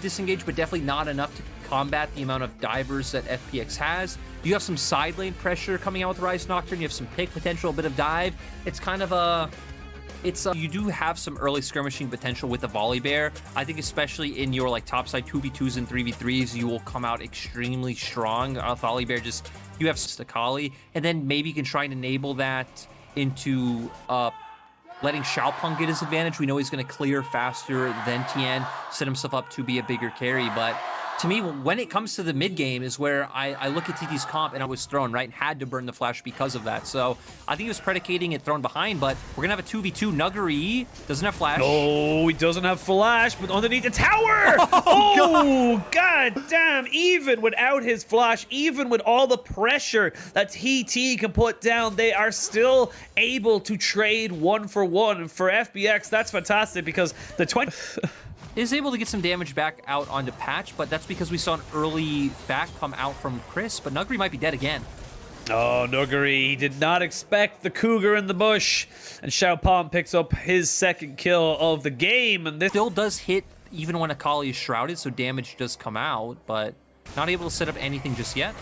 disengage, but definitely not enough to combat the amount of divers that FPX has. You have some side lane pressure coming out with Rise Nocturne. You have some pick potential, a bit of dive. It's kind of a... you do have some early skirmishing potential with the Volley Bear. I think especially in your like topside 2v2s and 3v3s, you will come out extremely strong. Volley Bear just, you have Stakali, and then maybe you can try and enable that into letting Xiaopeng get his advantage. We know he's going to clear faster than Tien, set himself up to be a bigger carry, but to me, when it comes to the mid game is where I look at TT's comp and I was thrown, right? And had to burn the flash because of that. So I think he was predicating it thrown behind, but we're going to have a 2v2. Nuguri doesn't have flash. No, he doesn't have flash, but underneath the tower! Oh, God damn. Even without his flash, even with all the pressure that TT can put down, they are still able to trade 1-for-1. And for FPX, that's fantastic because the 20... is able to get some damage back out onto Patch, but that's because we saw an early back come out from Chris, but Nuguri might be dead again. Oh, Nuguri, he did not expect the Cougar in the bush, and Xiaopeng picks up his second kill of the game, and this still does hit even when Akali is shrouded, so damage does come out, but not able to set up anything just yet.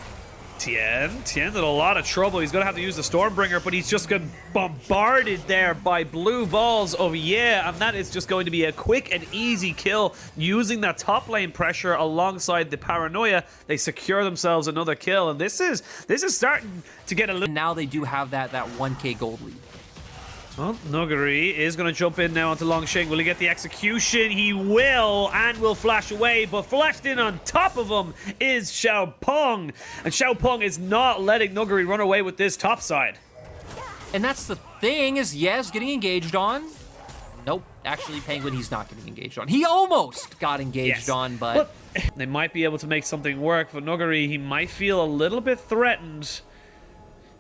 Tien's in a lot of trouble. He's going to have to use the Stormbringer, but he's just getting bombarded there by blue balls of and that is just going to be a quick and easy kill using that top lane pressure alongside the paranoia. They secure themselves another kill, and this is starting to get a little... Now they do have that 1k gold lead. Well, Nuguri is going to jump in now onto Longsheng. Will he get the execution? He will, and will flash away, but flashed in on top of him is Xiaopeng, and Xiaopeng is not letting Nuguri run away with this top side. And that's the thing, is Yes getting engaged on. Nope, actually Penguin, he's not getting engaged on. He almost got engaged on, but... They might be able to make something work, but Nuguri, he might feel a little bit threatened.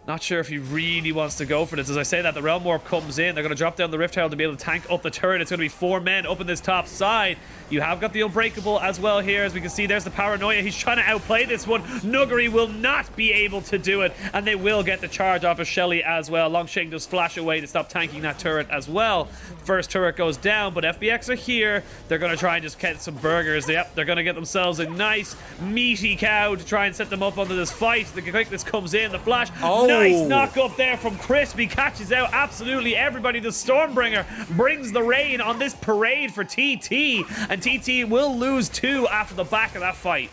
Not sure if he really wants to go for this. As I say that, the Realm Warp comes in. They're going to drop down the Rift Herald to be able to tank up the turret. It's going to be 4 men up in this top side. You have got the Unbreakable as well here. As we can see, there's the Paranoia. He's trying to outplay this one. Nuguri will not be able to do it, and they will get the charge off of Shelly as well. Longsheng does flash away to stop tanking that turret as well. First turret goes down, but FPX are here. They're going to try and just get some burgers. Yep, they're going to get themselves a nice, meaty cow to try and set them up onto this fight. The quickness comes in. The flash. Oh. Nice knock up there from Crisp. He catches out absolutely everybody. The Stormbringer brings the rain on this parade for TT, and TT will lose 2 after the back of that fight.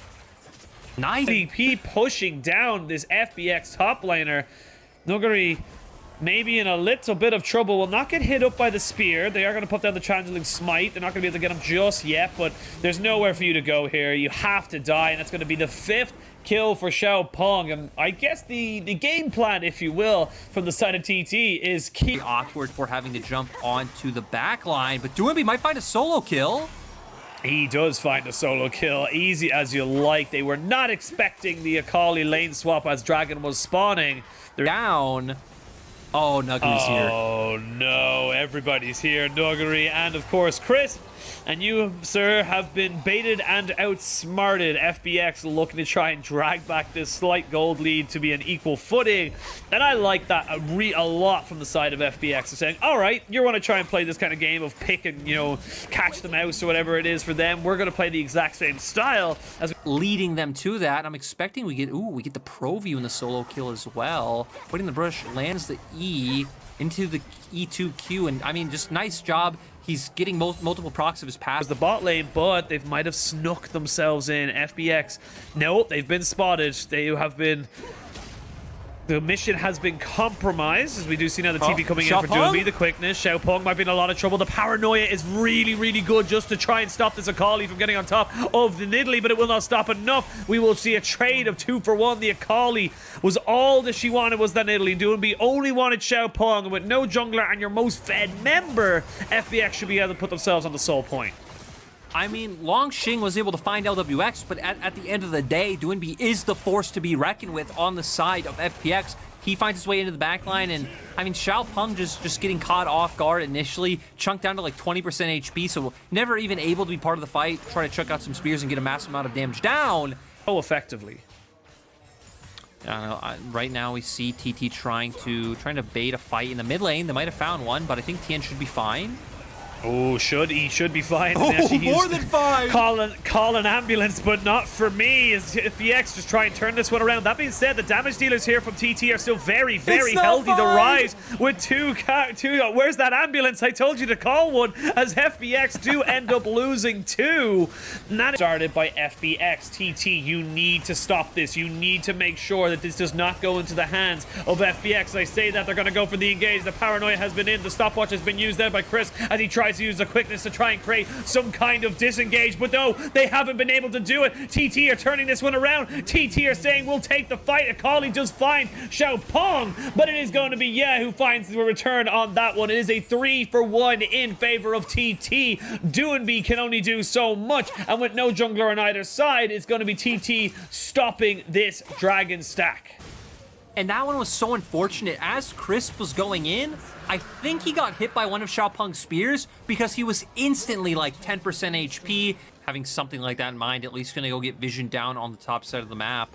Nice. MVP pushing down this FPX top laner. Nuguri maybe in a little bit of trouble. Will not get hit up by the spear. They are going to put down the Changeling Smite. They're not going to be able to get him just yet, but there's nowhere for you to go here. You have to die, and that's going to be the 5th kill for Xiaopeng. And I guess the game plan, if you will, from the side of TT is keep awkward for having to jump onto the back line, but Doumbé might find a solo kill. He does find a solo kill, easy as you like. They were not expecting the Akali lane swap as Dragon was spawning. They're down. Oh, Nuguri's here. Oh, no. Everybody's here. Nuguri and, of course, Crisp. And you, sir, have been baited and outsmarted. FPX looking to try and drag back this slight gold lead to be an equal footing. And I like that a lot from the side of FPX. They're saying, all right, you want to try and play this kind of game of pick and, you know, catch the mouse or whatever it is for them. We're going to play the exact same style as leading them to that. I'm expecting we get the pro view in the solo kill as well. Putting the brush, lands the E into the E2Q, and I mean, just nice job. He's getting multiple procs of his pass. The bot lane, but they might have snuck themselves in. FPX, no, they've been spotted. They have been... The mission has been compromised, as we do see now the TV coming in for Doumbé, the quickness. Xiaopeng might be in a lot of trouble. The Paranoia is really, really good just to try and stop this Akali from getting on top of the Nidalee, but it will not stop enough. We will see a trade of 2-for-1. The Akali was all that she wanted was that Nidalee. Doumbé only wanted Xiaopeng, and with no jungler and your most fed member, FPX should be able to put themselves on the soul point. I mean, Longsheng was able to find LWX, but at the end of the day, Doumbé is the force to be reckoned with on the side of FPX. He finds his way into the backline, and I mean, Xiaopeng just getting caught off guard initially, chunked down to like 20% HP, so never even able to be part of the fight, try to chuck out some spears and get a massive amount of damage down. Oh, effectively. Right now we see TT trying to bait a fight in the mid lane. They might have found one, but I think Tien should be fine. Oh, he should be fine. Oh, more than 5. Call an ambulance, but not for me. As FPX just try and turn this one around. That being said, the damage dealers here from TT are still very, very healthy. The Rise with two. Where's that ambulance? I told you to call one. As FPX do end up losing 2. And that is started by FPX. TT, you need to stop this. You need to make sure that this does not go into the hands of FPX. I say that they're going to go for the engage. The paranoia has been in. The stopwatch has been used there by Chris as he tries to use the quickness to try and create some kind of disengage, but no, they haven't been able to do it. TT are turning this one around. TT are saying we'll take the fight. Akali does find Xiaopeng, but it is going to be who finds the return on that one. It is a 3-for-1 in favor of TT. Doinby can only do so much, and with no jungler on either side, it's going to be TT stopping this dragon stack. And that one was so unfortunate. As Crisp was going in, I think he got hit by one of Xiaopeng's spears because he was instantly like 10% HP. Having something like that in mind, at least gonna go get vision down on the top side of the map.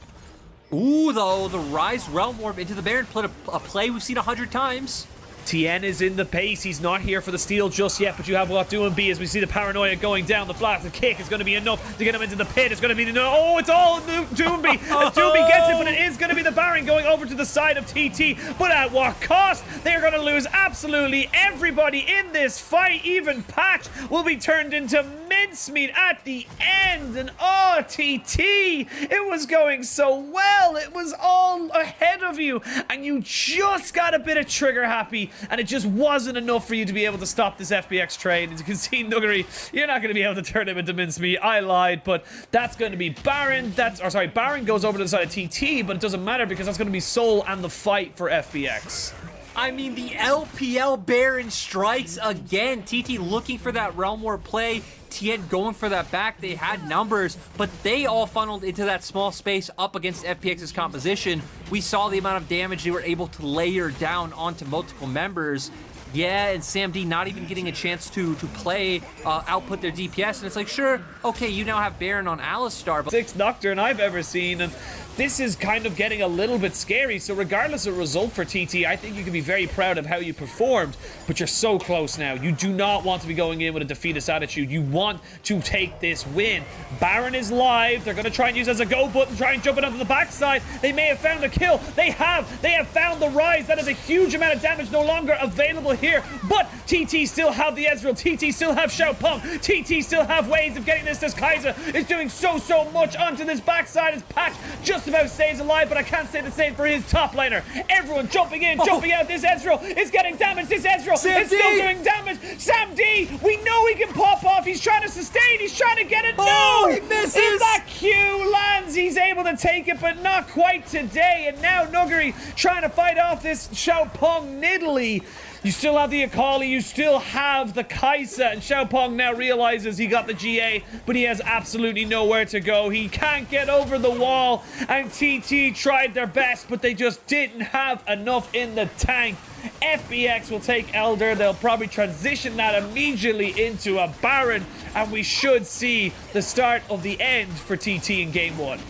Ooh, though, the Rise Realm Warp into the Baron, a play we've seen 100 times. Tien is in the pace. He's not here for the steal just yet, but you have what Doinby as we see the paranoia going down. The flash, the kick is going to be enough to get him into the pit. It's going to be oh, it's all Doinby. As Doinby gets it, but it is going to be the Baron going over to the side of TT. But at what cost? They're going to lose absolutely everybody in this fight. Even Patch will be turned into mincemeat at the end. And oh, TT, it was going so well. It was all ahead of you, and you just got a bit of trigger happy. And it just wasn't enough for you to be able to stop this FPX trade. As you can see, Nuggery, you're not going to be able to turn him into mincemeat. I lied, but that's going to be Baron. Baron goes over to the side of TT, but it doesn't matter because that's going to be Soul and the fight for FPX. I mean, the LPL Baron strikes again. TT looking for that Realm War play. Tien going for that back. They had numbers, but they all funneled into that small space up against FPX's composition. We saw the amount of damage they were able to layer down onto multiple members. Yeah, and Sam D not even getting a chance to play, output their DPS. And it's like, sure, okay, you now have Baron on Alistar. But 6th Nocturne I've ever seen, and this is kind of getting a little bit scary. So regardless of result for TT, I think you can be very proud of how you performed, but you're so close now. You do not want to be going in with a defeatist attitude. You want to take this win. Baron is live. They're going to try and use it as a go button, try and jump it onto the backside. They may have found a kill. They have found the Rise. That is a huge amount of damage no longer available here, but TT still have the Ezreal. TT still have Xiaopeng. TT still have ways of getting this. This Kaiser is doing so much onto this backside as Patch just about stays alive, but I can't say the same for his top laner. Everyone jumping in, jumping out. This Ezreal is getting damaged. This Ezreal is still doing damage. Sam D, we know he can pop off. He's trying to sustain. He's trying to get it. Oh, no! he misses. If that Q lands, he's able to take it, but not quite today. And now Nuggery trying to fight off this Xiaopeng Nidalee. You still have the Akali, you still have the Kai'Sa, and Xiaopeng now realizes he got the GA, but he has absolutely nowhere to go. He can't get over the wall, and TT tried their best, but they just didn't have enough in the tank. FPX will take Elder. They'll probably transition that immediately into a Baron, and we should see the start of the end for TT in Game 1.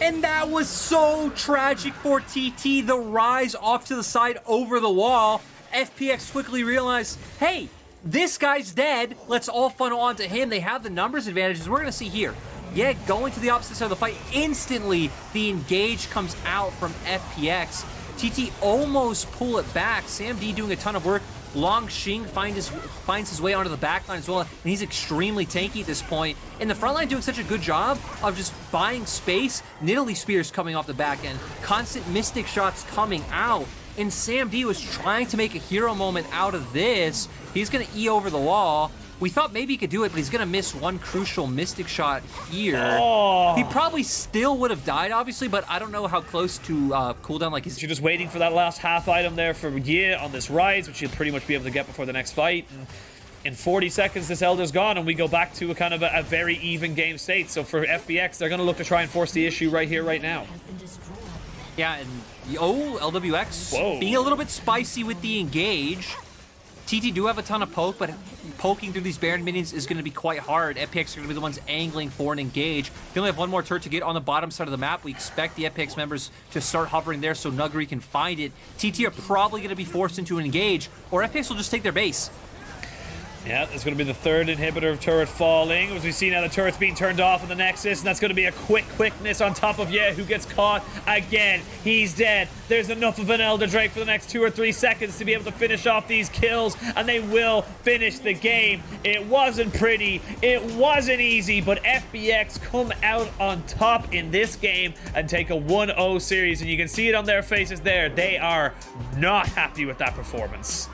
And that was so tragic for TT. The Rise off to the side over the wall. FPX quickly realized, hey, this guy's dead. Let's all funnel onto him. They have the numbers advantages. We're going to see here. Yeah, going to the opposite side of the fight. Instantly, the engage comes out from FPX. TT almost pull it back. Sam D doing a ton of work. Long Xing finds his way onto the backline as well, and he's extremely tanky at this point. And the front line doing such a good job of just buying space. Nidalee spears coming off the back end. Constant Mystic shots coming out. And Sam D was trying to make a hero moment out of this. He's going to E over the wall. We thought maybe he could do it, but he's going to miss one crucial Mystic shot here. Oh. He probably still would have died, obviously, but I don't know how close to cooldown. Like, you're just waiting for that last half item there for Yi on this Rise, which you'll pretty much be able to get before the next fight. And in 40 seconds, this Elder's gone, and we go back to a kind of a very even game state. So for FPX, they're going to look to try and force the issue right here, right now. Yeah, and LWX being a little bit spicy with the engage. TT do have a ton of poke, but poking through these Baron minions is going to be quite hard. FPX are going to be the ones angling for an engage. They only have one more turret to get on the bottom side of the map. We expect the FPX members to start hovering there so Nuggery can find it. TT are probably going to be forced into an engage, or FPX will just take their base. Yeah, that's going to be the third inhibitor of turret falling. As we see now, the turret's being turned off in the Nexus, and that's going to be a quickness on top of who gets caught again. He's dead. There's enough of an Elder Drake for the next 2 or 3 seconds to be able to finish off these kills, and they will finish the game. It wasn't pretty. It wasn't easy, but FPX come out on top in this game and take a 1-0 series, and you can see it on their faces there. They are not happy with that performance.